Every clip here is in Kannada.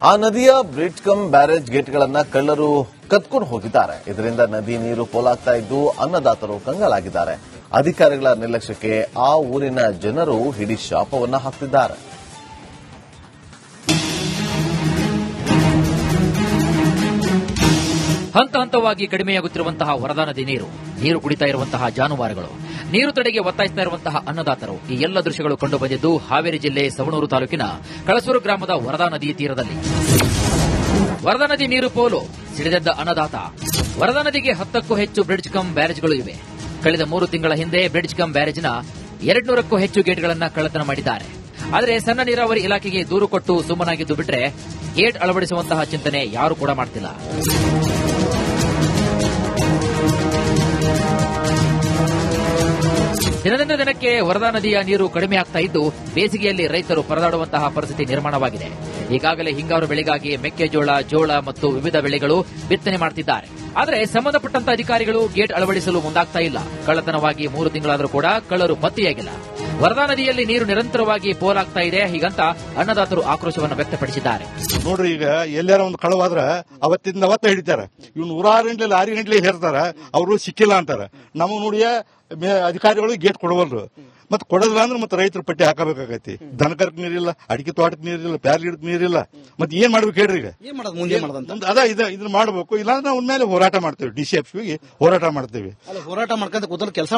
ಆ ನದಿಯ ಬ್ರಿಡ್ಜ್ ಕಮ್ ಬ್ಯಾರೇಜ್ ಗೇಟ್ಗಳನ್ನ ಕಳ್ಳರು ಕದ್ಕೊಂಡು ಹೋಗಿದ್ದಾರೆ. ಇದರಿಂದ ನದಿ ನೀರು ಪೋಲಾಗ್ತಾ ಇದ್ದು ಅನ್ನದಾತರು ಕಂಗಾಲಾಗಿದ್ದಾರೆ. ಅಧಿಕಾರಿಗಳ ನಿರ್ಲಕ್ಷ್ಯಕ್ಕೆ ಆ ಊರಿನ ಜನರು ಹಿಡಿ ಶಾಪವನ್ನ ಹಾಕ್ತಿದ್ದಾರೆ. ಹಂತ ಹಂತವಾಗಿ ಕಡಿಮೆಯಾಗುತ್ತಿರುವಂತಹ ವರದಾ ನದಿ ನೀರು ಕುಡಿತಾ ಇರುವಂತಹ ಜಾನುವಾರುಗಳು, ನೀರು ತಡೆಗೆ ಒತ್ತಾಯಿಸ್ತಾ ಇರುವಂತಹ ಅನ್ನದಾತರು, ಈ ಎಲ್ಲ ದೃಶ್ಯಗಳು ಕಂಡು ಬಂದಿದ್ದು ಹಾವೇರಿ ಜಿಲ್ಲೆ ಸವಣೂರು ತಾಲೂಕಿನ ಕಳಸೂರು ಗ್ರಾಮದ ವರದಾ ನದಿ ತೀರದಲ್ಲಿ. ವರದಾ ನದಿ ನೀರು ಪೋಲು ಸಿಡಿದೆದ್ದ ಅನ್ನದಾತ. ವರದಾ ನದಿಗೆ 10ಕ್ಕೂ ಹೆಚ್ಚು ಬ್ರಿಡ್ಜ್ ಕಮ್ ಬ್ಯಾರೇಜ್ಗಳು ಇವೆ. ಕಳೆದ 3 ತಿಂಗಳ ಹಿಂದೆ ಬ್ರಿಡ್ಜ್ ಕಮ್ ಬ್ಯಾರೇಜ್ನ 200ಕ್ಕೂ ಹೆಚ್ಚು ಗೇಟ್ಗಳನ್ನು ಕಳ್ಳತನ ಮಾಡಿದ್ದಾರೆ. ಆದರೆ ಸಣ್ಣ ನೀರಾವರಿ ಇಲಾಖೆಗೆ ದೂರು ಕೊಟ್ಟು ಸುಮ್ಮನಾಗಿದ್ದು ಬಿಟ್ರೆ ಗೇಟ್ ಅಳವಡಿಸುವಂತಹ ಚಿಂತನೆ ಯಾರು ಕೂಡ ಮಾಡ್ತಿಲ್ಲ. ದಿನದಿಂದ ದಿನಕ್ಕೆ ವರದಾ ನದಿಯ ನೀರು ಕಡಿಮೆಯಾಗ್ತಾ ಇದ್ದು ಬೇಸಿಗೆಯಲ್ಲಿ ರೈತರು ಪರದಾಡುವಂತಹ ಪರಿಸ್ಥಿತಿ ನಿರ್ಮಾಣವಾಗಿದೆ. ಈಗಾಗಲೇ ಹಿಂಗಾರು ಬೆಳೆಗಾಗಿ ಮೆಕ್ಕೆಜೋಳ, ಜೋಳ ಮತ್ತು ವಿವಿಧ ಬೆಳೆಗಳು ಬಿತ್ತನೆ ಮಾಡುತ್ತಿದ್ದಾರೆ. ಆದರೆ ಸಂಬಂಧಪಟ್ಟಂತ ಅಧಿಕಾರಿಗಳು ಗೇಟ್ ಅಳವಡಿಸಲು ಮುಂದಾಗ್ತಾ ಇಲ್ಲ. ಕಳ್ಳತನವಾಗಿ 3 ತಿಂಗಳಾದರೂ ಕೂಡ ಕಳ್ಳರು ಪತ್ತೆಯಾಗಿಲ್ಲ. ವರದಾ ನದಿಯಲ್ಲಿ ನೀರು ನಿರಂತರವಾಗಿ ಪೋಲಾಗ್ತಾ ಇದೆ. ಹೀಗಂತ ಅನ್ನದಾತರು ಆಕ್ರೋಶವನ್ನು ವ್ಯಕ್ತಪಡಿಸಿದ್ದಾರೆ. ನೋಡ್ರಿ, ಈಗ ಎಲ್ಲಾರ ಒಂದು ಕಳವಾದ್ರ ಅವತ್ತ ಹಿಡಿತಾರ. ಇವ್ನು 106 ಗಂಟೆ 6 ಗಂಟೆ ಹೇರ್ತಾರ, ಅವರು ಸಿಕ್ಕಿಲ್ಲ ಅಂತಾರ. ನಮಗ್ ನೋಡಿ ಅಧಿಕಾರಿಗಳು ಗೇಟ್ ಕೊಡವಲ್ರು. ಮತ್ತೆ ಕೊಡೋದಿಲ್ಲ ಅಂದ್ರೆ ಮತ್ತೆ ರೈತರ ಪಟ್ಟಿ ಹಾಕಬೇಕಾಗೈತಿ. ದನಕರ್ಕ್ ನೀರಿಲ್ಲ, ಅಡಿಕೆ ತೋಟಕ್ಕೆ ನೀರಿಲ್ಲ, ಪ್ಯಾರ್ ಗಿಡಕ್ಕೆ ನೀರಿಲ್ಲ. ಮತ್ತೆ ಏನ್ ಮಾಡ್ಬೇಕು ಹೇಳ್ರಿ? ಈಗ ಇದನ್ನ ಮಾಡಬೇಕು. ಇಲ್ಲಾಂದ್ರೆ ನಾವು ಮೇಲೆ ಹೋರಾಟ ಮಾಡ್ತೇವೆ. DCFಗೆ ಹೋರಾಟ ಮಾಡ್ತೇವೆ. ಹೋರಾಟ ಮಾಡ್ಕೊಂತ ಕೂದಲು ಕೆಲಸ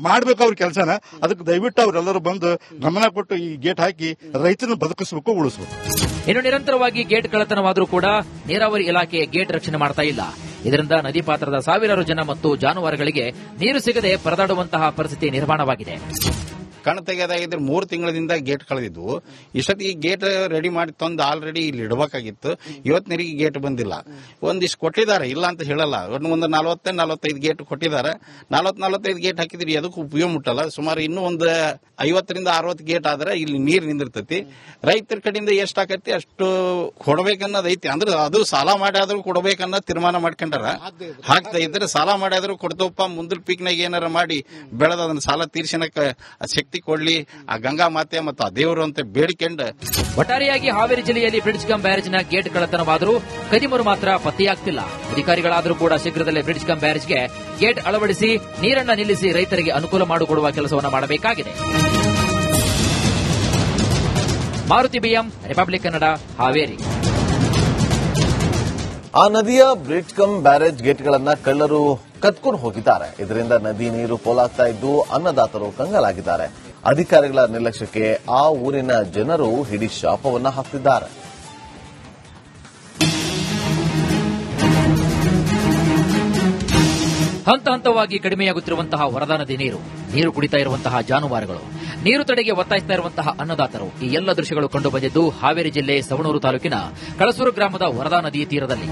ಮಾಡ್ಬೇಕು ಅವ್ರ ಕೆಲಸನ. ಅದಕ್ಕೆ ದಯವಿಟ್ಟು ಅವ್ರೆಲ್ಲರೂ ಬಂದು ಗಮನ ಕೊಟ್ಟು ಈ ಗೇಟ್ ಹಾಕಿ ರೈತರನ್ನ ಬದುಕಿಸಬೇಕು, ಉಳಿಸಬೇಕು. ಇನ್ನು ನಿರಂತರವಾಗಿ ಗೇಟ್ ಕಳ್ಳತನವಾದರೂ ಕೂಡ ನೀರಾವರಿ ಇಲಾಖೆ ಗೇಟ್ ರಕ್ಷಣೆ ಮಾಡ್ತಾ ಇಲ್ಲ. ಇದರಿಂದ ನದಿ ಪಾತ್ರದ ಸಾವಿರಾರು ಜನ ಮತ್ತು ಜಾನುವಾರುಗಳಿಗೆ ನೀರು ಸಿಗದೆ ಪರದಾಡುವಂತಹ ಪರಿಸ್ಥಿತಿ ನಿರ್ಮಾಣವಾಗಿದೆ. ಕಣ್ ತೆಗೆದಾಗಿದ್ರೆ 3 ತಿಂಗಳಿಂದ ಗೇಟ್ ಕಳೆದಿದ್ವು. ಇಷ್ಟೊತ್ತಿಗೆ ಗೇಟ್ ರೆಡಿ ಮಾಡಿ ತಂದು ಆಲ್ರೆಡಿ ಇಲ್ಲಿ ಇಡಬೇಕಾಗಿತ್ತು. ಇವತ್ತಿನವರೆಗೆ ಗೇಟ್ ಬಂದಿಲ್ಲ. ಒಂದಿಷ್ಟು ಕೊಟ್ಟಿದ್ದಾರೆ, ಇಲ್ಲ ಅಂತ ಹೇಳಲ್ಲ. ಒಂದು 40-45 ಗೇಟ್ ಕೊಟ್ಟಿದ್ದಾರೆ. 40-45 ಗೇಟ್ ಹಾಕಿದ್ರಿ ಅದಕ್ಕೂ ಉಪಯೋಗ ಮುಟ್ಟಲ್ಲ. ಸುಮಾರು ಇನ್ನೂ ಒಂದು 50-60 ಗೇಟ್ ಆದ್ರೆ ಇಲ್ಲಿ ನೀರು ನಿಂದಿರ್ತೈತಿ. ರೈತರ ಕಡೆಯಿಂದ ಎಷ್ಟಾಕೈತಿ ಅಷ್ಟು ಕೊಡ್ಬೇಕನ್ನೋದೈತಿ. ಅಂದ್ರೆ ಅದು ಸಾಲ ಮಾಡಿ ಆದ್ರೂ ಕೊಡ್ಬೇಕನ್ನೋ ತೀರ್ಮಾನ ಮಾಡ್ಕೊಂಡಾರ. ಹಾಕ್ತಾ ಇದ್ರೆ ಸಾಲ ಮಾಡಿ ಆದ್ರೂ ಕೊಡ್ತವಪ್ಪ, ಮುಂದಿನ ಪೀಕ್ನಾಗ ಏನಾರ ಮಾಡಿ ಬೆಳೆದ ಅದನ್ನ ಸಾಲ ತೀರ್ಸನಕ್ಕೆ ಶಕ್ತಿ ಕೊಡ್ಲಿ ಆ ಗಂಗಾ ಮಾತೆ ಮತ್ತು ಆ ದೇವರು ಅಂತ ಬೇಡಿಕೊಂಡ. ಒಟ್ಟಾರೆಯಾಗಿ ಹಾವೇರಿ ಜಿಲ್ಲೆಯಲ್ಲಿ ಬ್ರಿಡ್ಜ್ ಕಮ್ ಬ್ಯಾರೇಜ್ನ ಗೇಟ್ ಕಳ್ಳತನವಾದರೂ ಕದಿಮರು ಮಾತ್ರ ಪತ್ತೆಯಾಗ್ತಿಲ್ಲ. ಅಧಿಕಾರಿಗಳಾದರೂ ಕೂಡ ಶೀಘ್ರದಲ್ಲೇ ಬ್ರಿಡ್ಜ್ ಕಮ್ ಬ್ಯಾರೇಜ್ಗೆ ಗೇಟ್ ಅಳವಡಿಸಿ ನೀರನ್ನ ನಿಲ್ಲಿಸಿ ರೈತರಿಗೆ ಅನುಕೂಲ ಮಾಡಿಕೊಡುವ ಕೆಲಸವನ್ನು ಮಾಡಬೇಕಾಗಿದೆ. Maruti BM, republic Kannada, Haveri. ಆ ನದಿಯ ಬ್ರಿಡ್ಜ್ ಕಮ್ ಬ್ಯಾರೇಜ್ ಗೇಟ್ಗಳನ್ನ ಕಳ್ಳರು ಕದ್ಕೊಂಡು ಹೋಗಿದ್ದಾರೆ. ಇದರಿಂದ ನದಿ ನೀರು ಪೋಲಾಗ್ತಾ ಇದ್ದು ಅನ್ನದಾತರು ಕಂಗಾಲಾಗಿದ್ದಾರೆ. ಅಧಿಕಾರಿಗಳ ನಿರ್ಲಕ್ಷ್ಯಕ್ಕೆ ಆ ಊರಿನ ಜನರು ಹಿಡಿ ಶಾಪವನ್ನ ಹಾಕ್ತಿದ್ದಾರೆ. ಹಂತ ಹಂತವಾಗಿ ಕಡಿಮೆಯಾಗುತ್ತಿರುವಂತಹ ವರದಾ ನದಿ ನೀರು ಕುಡಿತಾ ಇರುವಂತಹ ಜಾನುವಾರುಗಳು, ನೀರು ತಡೆಗೆ ಒತ್ತಾಯಿಸ್ತಾ ಇರುವಂತಹ ಅನ್ನದಾತರು, ಈ ಎಲ್ಲ ದೃಶ್ಯಗಳು ಕಂಡು ಬಂದಿದ್ದು ಹಾವೇರಿ ಜಿಲ್ಲೆ ಸವಣೂರು ತಾಲೂಕಿನ ಕಳಸೂರು ಗ್ರಾಮದ ವರದಾ ನದಿ ತೀರದಲ್ಲಿ.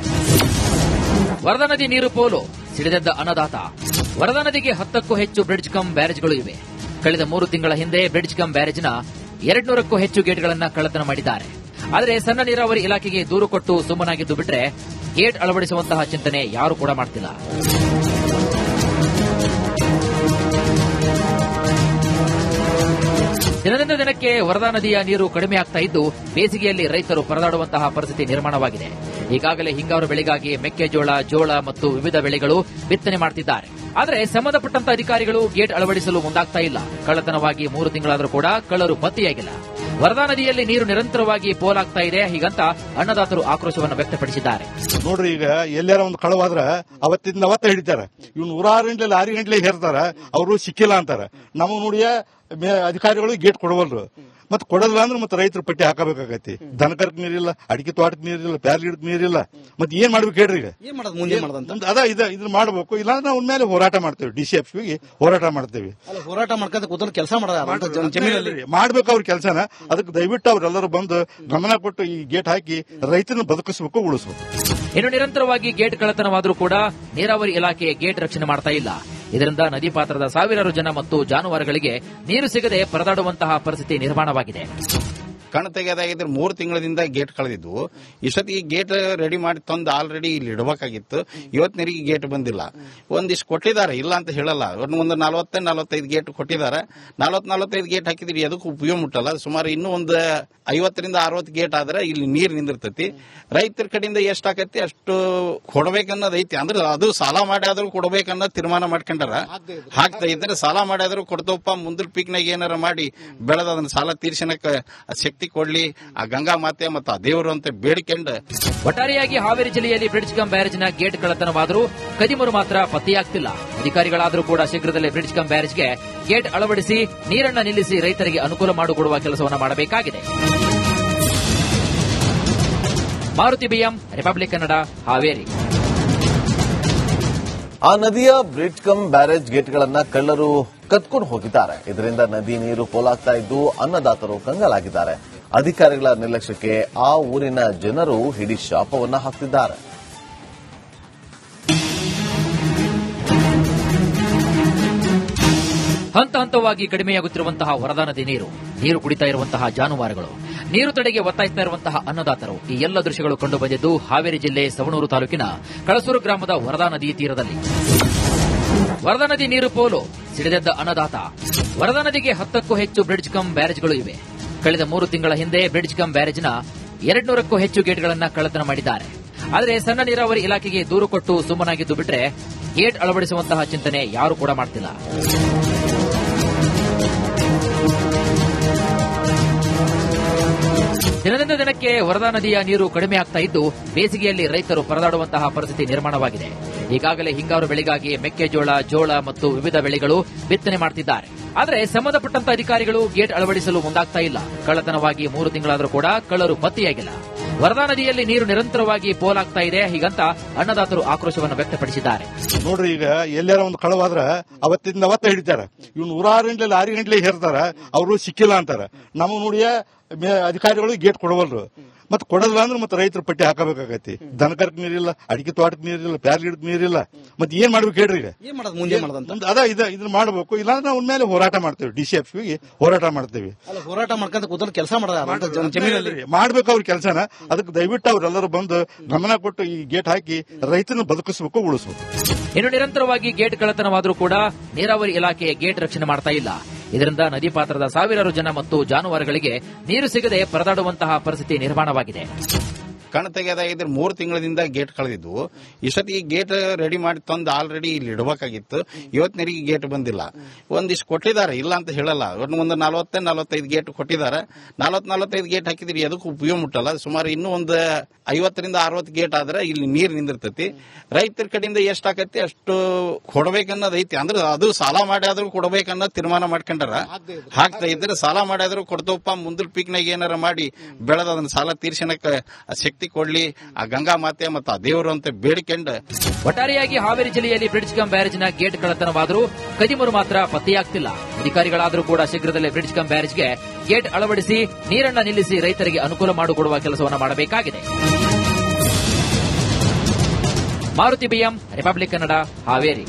ವರದಾ ನದಿ ನೀರು ಪೋಲು ಸಿಡಿದೆದ್ದ ಅನ್ನದಾತ. ವರದಾ ನದಿಗೆ 10ಕ್ಕೂ ಹೆಚ್ಚು ಬ್ರಿಡ್ಜ್ ಕಮ್ ಬ್ಯಾರೇಜ್ಗಳು ಇವೆ. ಕಳೆದ 3 ತಿಂಗಳ ಹಿಂದೆ ಬ್ರಿಡ್ಜ್ ಕಮ್ ಬ್ಯಾರೇಜ್ನ 200ಕ್ಕೂ ಹೆಚ್ಚು ಗೇಟ್ಗಳನ್ನು ಕಳ್ಳತನ ಮಾಡಿದ್ದಾರೆ. ಆದರೆ ಸಣ್ಣ ನೀರಾವರಿ ಇಲಾಖೆಗೆ ದೂರು ಕೊಟ್ಟು ಸುಮ್ಮನಾಗಿದ್ದು ಬಿಟ್ರೆ ಗೇಟ್ ಅಳವಡಿಸುವಂತಹ ಚಿಂತನೆ ಯಾರು ಕೂಡ ಮಾಡ್ತಿಲ್ಲ. ದಿನದಿಂದ ದಿನಕ್ಕೆ ವರದಾ ನದಿಯ ನೀರು ಕಡಿಮೆಯಾಗ್ತಾ ಇದ್ದು ಬೇಸಿಗೆಯಲ್ಲಿ ರೈತರು ಪರದಾಡುವಂತಹ ಪರಿಸ್ಥಿತಿ ನಿರ್ಮಾಣವಾಗಿದೆ. ಈಗಾಗಲೇ ಹಿಂಗಾರು ಬೆಳೆಗಾಗಿ ಮೆಕ್ಕೆಜೋಳ, ಜೋಳ ಮತ್ತು ವಿವಿಧ ಬೆಳೆಗಳು ಬಿತ್ತನೆ ಮಾಡುತ್ತಿದ್ದಾರೆ. ಆದರೆ ಸಂಬಂಧಪಟ್ಟಂತ ಅಧಿಕಾರಿಗಳು ಗೇಟ್ ಅಳವಡಿಸಲು ಮುಂದಾಗ್ತಾ ಇಲ್ಲ. ಕಳ್ಳತನವಾಗಿ 3 ತಿಂಗಳಾದರೂ ಕೂಡ ಕಳ್ಳರು ಪತ್ತೆಯಾಗಿಲ್ಲ. ವರದಾ ನದಿಯಲ್ಲಿ ನೀರು ನಿರಂತರವಾಗಿ ಪೋಲಾಗ್ತಾ ಇದೆ. ಹೀಗಂತ ಅನ್ನದಾತರು ಆಕ್ರೋಶವನ್ನು ವ್ಯಕ್ತಪಡಿಸಿದ್ದಾರೆ. ನೋಡ್ರಿ, ಈಗ ಎಲ್ಲಾರ ಒಂದು ಕಳವಾದ್ರ ಅವತ್ತ ಹಿಡಿತಾರ. ಇವ್ನು 106 ಗಂಟೆ 6 ಗಂಟೆ ಹೇರ್ತಾರ, ಅವರು ಸಿಕ್ಕಿಲ್ಲ ಅಂತಾರ. ನಮಗ್ ನೋಡಿ ಅಧಿಕಾರಿಗಳು ಗೇಟ್ ಕೊಡವಲ್ರು. ಮತ್ತೆ ಕೊಡೋದಿಲ್ಲ ಅಂದ್ರೆ ಮತ್ತೆ ರೈತರ ಪಟ್ಟಿ ಹಾಕಬೇಕಾಗೈತಿ. ದನಕರ್ಕ್ ನೀರಿಲ್ಲ, ಅಡಿಕೆ ತೋಟಕ್ಕೆ ನೀರಿಲ್ಲ, ಪ್ಯಾರ್ ಗಿಡಕ್ಕೆ ನೀರಿಲ್ಲ. ಮತ್ತೆ ಏನ್ ಮಾಡ್ಬೇಕು ಹೇಳ್ರಿ? ಈಗ ಇದನ್ನ ಮಾಡಬೇಕು. ಇಲ್ಲಾಂದ್ರೆ ನಾವು ಮೇಲೆ ಹೋರಾಟ ಮಾಡ್ತೇವೆ. DCFಗೆ ಹೋರಾಟ ಮಾಡ್ತೇವೆ. ಹೋರಾಟ ಮಾಡ್ಕೊಂತ ಕೂದಲು ಕೆಲಸ ಮಾಡ್ಬೇಕು ಅವ್ರ ಕೆಲಸನ. ಅದಕ್ಕೆ ದಯವಿಟ್ಟು ಅವ್ರೆಲ್ಲರೂ ಬಂದು ಗಮನ ಕೊಟ್ಟು ಈ ಗೇಟ್ ಹಾಕಿ ರೈತರನ್ನ ಬದುಕಿಸಬೇಕು, ಉಳಿಸಬೇಕು. ಇನ್ನು ನಿರಂತರವಾಗಿ ಗೇಟ್ ಕಳ್ಳತನವಾದರೂ ಕೂಡ ನೀರಾವರಿ ಇಲಾಖೆ ಗೇಟ್ ರಕ್ಷಣೆ ಮಾಡ್ತಾ ಇಲ್ಲ. ಇದರಿಂದ ನದಿ ಪಾತ್ರದ ಸಾವಿರಾರು ಜನ ಮತ್ತು ಜಾನುವಾರುಗಳಿಗೆ ನೀರು ಸಿಗದೆ ಪರದಾಡುವಂತಹ ಪರಿಸ್ಥಿತಿ ನಿರ್ಮಾಣವಾಗಿದೆ. ಕಣ್ಣು ತೆಗೆದಾಗಿದ್ರೆ 3 ತಿಂಗಳಿಂದ ಗೇಟ್ ಕಳೆದಿದ್ದು ಇಷ್ಟೊತ್ತಿಗೆ ಗೇಟ್ ರೆಡಿ ಮಾಡಿ ತಂದು ಆಲ್ರೆಡಿ ಇಲ್ಲಿ ಇಡಬೇಕಾಗಿತ್ತು. ಇವತ್ತಿನವರೆಗೆ ಗೇಟ್ ಬಂದಿಲ್ಲ. ಒಂದಿಷ್ಟು ಕೊಟ್ಟಿದ್ದಾರೆ, ಇಲ್ಲ ಅಂತ ಹೇಳಲ್ಲ. ಒಂದು 40-45 ಗೇಟ್ ಕೊಟ್ಟಿದ್ದಾರೆ. 40-45 ಗೇಟ್ ಹಾಕಿದ್ರಿ ಅದಕ್ಕೂ ಉಪಯೋಗ ಮುಟ್ಟಲ್ಲ. ಸುಮಾರು ಇನ್ನೂ ಒಂದು 50-60 ಗೇಟ್ ಆದ್ರೆ ಇಲ್ಲಿ ನೀರು ನಿಂದಿರ್ತೈತಿ. ರೈತರ ಕಡೆಯಿಂದ ಎಷ್ಟಾಕತಿ ಅಷ್ಟು ಕೊಡ್ಬೇಕನ್ನೋದು ಐತಿ. ಅಂದ್ರೆ ಅದು ಸಾಲ ಮಾಡಿ ಆದ್ರೂ ಕೊಡ್ಬೇಕನ್ನೋ ತೀರ್ಮಾನ ಮಾಡ್ಕೊಂಡಾರ. ಹಾಕ್ತಾ ಇದ್ರೆ ಸಾಲ ಮಾಡಿ ಆದ್ರೂ ಕೊಡ್ತವಪ್ಪ, ಮುಂದಿನ ಪೀಕ್ನಾಗ ಏನಾರ ಮಾಡಿ ಬೆಳೆದ ಅದನ್ನ ಸಾಲ ತೀರ್ಸನಕ್ಕೆ ಶಕ್ತಿ ಕೊಡ್ಲಿ ಆ ಗಂಗಾ ಮಾತೆ ಮತ್ತು ಆ ದೇವರು ಅಂತ ಬೇಡಿಕೊಂಡು. ಒಟ್ಟಾರೆಯಾಗಿ ಹಾವೇರಿ ಜಿಲ್ಲೆಯಲ್ಲಿ ಬ್ರಿಡ್ಜ್ ಕಮ್ ಬ್ಯಾರೇಜ್ನ ಗೇಟ್ ಕಳ್ಳತನವಾದರೂ ಕದಿಮರು ಮಾತ್ರ ಪತ್ತೆಯಾಗ್ತಿಲ್ಲ. ಅಧಿಕಾರಿಗಳಾದರೂ ಕೂಡ ಶೀಘ್ರದಲ್ಲೇ ಬ್ರಿಡ್ಜ್ ಕಮ್ ಬ್ಯಾರೇಜ್ಗೆ ಗೇಟ್ ಅಳವಡಿಸಿ ನೀರನ್ನ ನಿಲ್ಲಿಸಿ ರೈತರಿಗೆ ಅನುಕೂಲ ಮಾಡಿಕೊಡುವ ಕೆಲಸವನ್ನು ಮಾಡಬೇಕಾಗಿದೆ. Maruti BM, Republic Kannada, Haveri. ಆ ನದಿಯ ಬ್ರಿಡ್ಜ್ ಕಮ್ ಬ್ಯಾರೇಜ್ ಗೇಟ್ಗಳನ್ನ ಕಳ್ಳರು ಕದ್ಕೊಂಡು ಹೋಗಿದ್ದಾರೆ. ಇದರಿಂದ ನದಿ ನೀರು ಪೋಲಾಗ್ತಾ ಇದ್ದು ಅನ್ನದಾತರು ಕಂಗಾಲಾಗಿದ್ದಾರೆ. ಅಧಿಕಾರಿಗಳ ನಿರ್ಲಕ್ಷ್ಯಕ್ಕೆ ಆ ಊರಿನ ಜನರು ಹಿಡಿ ಶಾಪವನ್ನ ಹಾಕ್ತಿದ್ದಾರೆ. ಹಂತ ಹಂತವಾಗಿ ಕಡಿಮೆಯಾಗುತ್ತಿರುವಂತಹ ವರದಾ ನದಿ ನೀರು ಕುಡಿತಾ ಇರುವಂತಹ ಜಾನುವಾರುಗಳು, ನೀರು ತಡೆಗೆ ಒತ್ತಾಯಿಸ್ತಾ ಇರುವಂತಹ ಅನ್ನದಾತರು, ಈ ಎಲ್ಲ ದೃಶ್ಯಗಳು ಕಂಡು ಬಂದಿದ್ದು ಹಾವೇರಿ ಜಿಲ್ಲೆ ಸವಣೂರು ತಾಲೂಕಿನ ಕಳಸೂರು ಗ್ರಾಮದ ವರದಾ ನದಿ ತೀರದಲ್ಲಿ. ವರದಾ ನದಿ ನೀರು ಪೋಲು ಸಿಡಿದೆದ್ದ ಅನ್ನದಾತ. ವರದಾ ನದಿಗೆ 10ಕ್ಕೂ ಹೆಚ್ಚು ಬ್ರಿಡ್ಜ್ ಕಮ್ ಬ್ಯಾರೇಜ್ಗಳು ಇವೆ. ಕಳೆದ 3 ತಿಂಗಳ ಹಿಂದೆ ಬ್ರಿಡ್ಜ್ ಕಮ್ ಬ್ಯಾರೇಜ್ನ 200ಕ್ಕೂ ಹೆಚ್ಚು ಗೇಟ್ಗಳನ್ನು ಕಳ್ಳತನ ಮಾಡಿದ್ದಾರೆ. ಆದರೆ ಸಣ್ಣ ನೀರಾವರಿ ಇಲಾಖೆಗೆ ದೂರು ಕೊಟ್ಟು ಸುಮ್ಮನಾಗಿದ್ದು ಬಿಟ್ರೆ ಗೇಟ್ ಅಳವಡಿಸುವಂತಹ ಚಿಂತನೆ ಯಾರೂ ಕೂಡ ಮಾಡ್ತಿಲ್ಲ. ದಿನದಿಂದ ದಿನಕ್ಕೆ ವರದಾ ನದಿಯ ನೀರು ಕಡಿಮೆ ಆಗ್ತಾ ಇದ್ದು ಬೇಸಿಗೆಯಲ್ಲಿ ರೈತರು ಪರದಾಡುವಂತಹ ಪರಿಸ್ಥಿತಿ ನಿರ್ಮಾಣವಾಗಿದೆ. ಈಗಾಗಲೇ ಹಿಂಗಾರು ಬೆಳೆಗಾಗಿ ಮೆಕ್ಕೆಜೋಳ, ಜೋಳ ಮತ್ತು ವಿವಿಧ ಬೆಳೆಗಳು ಬಿತ್ತನೆ ಮಾಡುತ್ತಿದ್ದಾರೆ. ಆದರೆ ಸಂಬಂಧಪಟ್ಟಂತ ಅಧಿಕಾರಿಗಳು ಗೇಟ್ ಅಳವಡಿಸಲು ಮುಂದಾಗ್ತಾ ಇಲ್ಲ. ಕಳ್ಳತನವಾಗಿ 3 ತಿಂಗಳಾದರೂ ಕೂಡ ಕಳ್ಳರು ಪತ್ತೆಯಾಗಿಲ್ಲ. ವರದಾ ನದಿಯಲ್ಲಿ ನೀರು ನಿರಂತರವಾಗಿ ಪೋಲಾಗ್ತಾ ಇದೆ. ಹೀಗಂತ ಅನ್ನದಾತರು ಆಕ್ರೋಶವನ್ನು ವ್ಯಕ್ತಪಡಿಸಿದ್ದಾರೆ. ನೋಡ್ರಿ, ಈಗ ಎಲ್ಲಾರ ಒಂದು ಕಳವಾದ್ರ ಅವತ್ತಿಂದ ಅವತ್ತ ಹಿಡಿತಾರ. ಇವ್ನು 106 ಗಂಟೆ 6 ಗಂಟೆ ಹೇರ್ತಾರ, ಅವರು ಸಿಕ್ಕಿಲ್ಲ ಅಂತಾರ. ನಮ್ಮ ನೋಡಿಯ ಅಧಿಕಾರಿಗಳು ಗೇಟ್ ಕೊಡವಲ್ರು. ಮತ್ತೆ ಕೊಡಲ್ಲ ಅಂದ್ರೆ ಮತ್ತೆ ರೈತರ ಪಟ್ಟಿ ಹಾಕಬೇಕಾಗತಿ. ದನಕರ್ಕ್ ನೀರಿಲ್ಲ, ಅಡಿಕೆ ತೋಟಕ್ಕೆ ನೀರಿಲ್ಲ, ಪ್ಯಾರ್ ಗಿಡಕ್ಕೆ ನೀರಿಲ್ಲ. ಮತ್ತೆ ಏನ್ ಮಾಡ್ಬೇಕು ಹೇಳ್ರಿ? ಈಗ ಏನ್ ಮಾಡೋದು, ಮುಂದೆ ಮಾಡೋದಂತ ಇದನ್ನ ಮಾಡಬೇಕು. ಇಲ್ಲಾಂದ್ರೆ ಅವ್ನ ಮೇಲೆ ಹೋರಾಟ ಮಾಡ್ತೇವೆ, DCFಗೆ ಹೋರಾಟ ಮಾಡ್ತೇವೆ. ಅಲ್ಲ, ಹೋರಾಟ ಮಾಡ್ಕೊಂತ ಕೂದಲು ಕೆಲಸ ಮಾಡೋದು ಜಮೀನಲ್ಲಿ ಮಾಡ್ಬೇಕು ಅವ್ರ ಕೆಲಸನ. ಅದಕ್ಕೆ ದಯವಿಟ್ಟು ಅವ್ರೆಲ್ಲರೂ ಬಂದು ಗಮನ ಕೊಟ್ಟು ಈ ಗೇಟ್ ಹಾಕಿ ರೈತನ ಬದುಕಿಸಬೇಕು, ಉಳಿಸಬೇಕು. ಇನ್ನು ನಿರಂತರವಾಗಿ ಗೇಟ್ ಕಳ್ಳತನವಾದರೂ ಕೂಡ ನೀರಾವರಿ ಇಲಾಖೆ ಗೇಟ್ ರಕ್ಷಣೆ ಮಾಡ್ತಾ ಇಲ್ಲ. ಇದರಿಂದ ನದಿ ಪಾತ್ರದ ಸಾವಿರಾರು ಜನ ಮತ್ತು ಜಾನುವಾರುಗಳಿಗೆ ನೀರು ಸಿಗದೆ ಪರದಾಡುವಂತಹ ಪರಿಸ್ಥಿತಿ ನಿರ್ಮಾಣವಾಗಿದೆ. ಕಣ್ಣು ತೆಗೆದಾಗಿದ್ರೆ 3 ತಿಂಗಳಿಂದ ಗೇಟ್ ಕಳೆದಿದ್ದು ಇಷ್ಟೊತ್ತಿಗೆ ಗೇಟ್ ರೆಡಿ ಮಾಡಿ ತಂದು ಆಲ್ರೆಡಿ ಇಲ್ಲಿ ಇಡಬೇಕಾಗಿತ್ತು. ಇವತ್ತಿನವರೆಗೆ ಗೇಟ್ ಬಂದಿಲ್ಲ. ಒಂದಿಷ್ಟು ಕೊಟ್ಟಿದ್ದಾರೆ, ಇಲ್ಲ ಅಂತ ಹೇಳಲ್ಲ. ಒಂದು 40-45 ಗೇಟ್ ಕೊಟ್ಟಿದ್ದಾರೆ. 40-45 ಗೇಟ್ ಹಾಕಿದ್ರಿ ಅದಕ್ಕೂ ಉಪಯೋಗ ಮುಟ್ಟಲ್ಲ. ಸುಮಾರು ಇನ್ನೂ ಒಂದು 50-60 ಗೇಟ್ ಆದ್ರೆ ಇಲ್ಲಿ ನೀರು ನಿಂದಿರ್ತೈತಿ. ರೈತರ ಕಡೆಯಿಂದ ಎಷ್ಟಾಕತಿ ಅಷ್ಟು ಕೊಡ್ಬೇಕನ್ನೋದು ಐತಿ. ಅಂದ್ರೆ ಅದು ಸಾಲ ಮಾಡಿ ಆದ್ರೂ ಕೊಡ್ಬೇಕನ್ನೋ ತೀರ್ಮಾನ ಮಾಡ್ಕೊಂಡಾರ. ಹಾಕ್ತಾ ಇದ್ರೆ ಸಾಲ ಮಾಡಿ ಆದ್ರೂ ಕೊಡ್ತವಪ್ಪ, ಮುಂದಿನ ಪೀಕ್ನಾಗ ಏನಾರ ಮಾಡಿ ಬೆಳೆದ ಅದನ್ನ ಸಾಲ ತೀರ್ಸನಕ್ಕೆ ಶಕ್ತಿ ಕೊಡ್ಲಿ ಆ ಗಂಗಾ ಮಾತೆ ಮತ್ತು ಆ ದೇವರು ಅಂತ ಬೇಡಿಕೊಂಡು. ಒಟ್ಟಾರೆಯಾಗಿ ಹಾವೇರಿ ಜಿಲ್ಲೆಯಲ್ಲಿ ಬ್ರಿಡ್ಜ್ ಕಮ್ ಬ್ಯಾರೇಜ್ನ ಗೇಟ್ ಕಳ್ಳತನವಾದರೂ ಕದಿಮರು ಮಾತ್ರ ಪತ್ತೆಯಾಗ್ತಿಲ್ಲ. ಅಧಿಕಾರಿಗಳಾದರೂ ಕೂಡ ಶೀಘ್ರದಲ್ಲೇ ಬ್ರಿಡ್ಜ್ ಕಮ್ ಬ್ಯಾರೇಜ್ಗೆ ಗೇಟ್ ಅಳವಡಿಸಿ ನೀರನ್ನ ನಿಲ್ಲಿಸಿ ರೈತರಿಗೆ ಅನುಕೂಲ ಮಾಡಿಕೊಡುವ ಕೆಲಸವನ್ನು ಮಾಡಬೇಕಾಗಿದೆ. Maruti BM, Republic Kannada, Haveri.